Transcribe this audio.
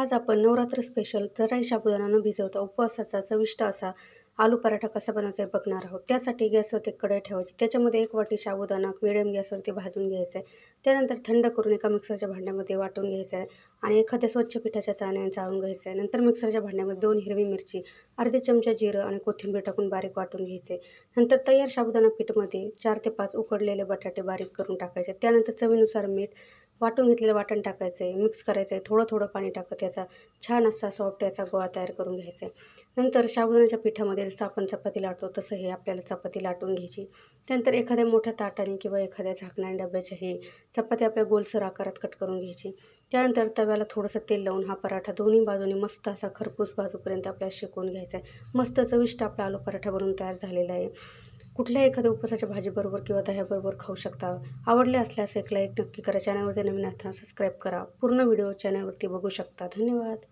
आज आपण नवरात्र स्पेशल जराही साबुदाणा न भिजवता उपवासाचा चविष्ट असा आलू पराठा कसा बनवायचा आहे बघणार आहोत। त्यासाठी गॅसवरती कढई ठेवायची, त्याच्यामध्ये 1 वाटी साबुदाणा मिडियम गॅसवरती भाजून घ्यायचा आहे। त्यानंतर थंड करून एका मिक्सरच्या भांड्यामध्ये वाटून घ्यायचं आहे आणि एखाद्या स्वच्छ पिठाच्या चाळणीने चाळून घ्यायचं आहे। नंतर मिक्सरच्या भांड्यामध्ये 2 हिरवी मिरची, अर्धे चमचा जिरं आणि कोथिंबीर टाकून बारीक वाटून घ्यायचे। नंतर तयार साबुदाणा पीठमध्ये 4 ते 5 उकडलेले बटाटे बारीक करून टाकायचे। त्यानंतर चवीनुसार मीठ, वाटून घेतलेलं वाटण टाकायचं आहे, मिक्स करायचं आहे। थोडं थोडं पाणी टाकत याचा छान असा सॉफ्ट याचा गोळा तयार करून घ्यायचा आहे। नंतर साबुदाण्याच्या पिठामध्ये जसं आपण चपाती लाटतो तसं हे आपल्याला चपाती लाटून घ्यायची। त्यानंतर एखाद्या मोठ्या ताटाने किंवा एखाद्या झाकणाने डब्याच्या ही चपाती आपल्या गोलसर आकारात कट करून घ्यायची। त्यानंतर तव्याला थोडंसं तेल लावून हा पराठा दोन्ही बाजूनी मस्त असा खरपूस भाजूपर्यंत आपल्याला शेकून घ्यायचा आहे। मस्त चविष्ट आपला आलू पराठा बनवून तयार झालेला आहे। कुठल्याही एखाद्या उपवासाच्या भाजीबरोबर किंवा दह्याबरोबर खाऊ शकता। आवडले असल्यास एक लाईक नक्की करा। चॅनलवरती नवीन असताना सबस्क्राईब करा। पूर्ण व्हिडिओ चॅनलवरती बघू शकता। धन्यवाद।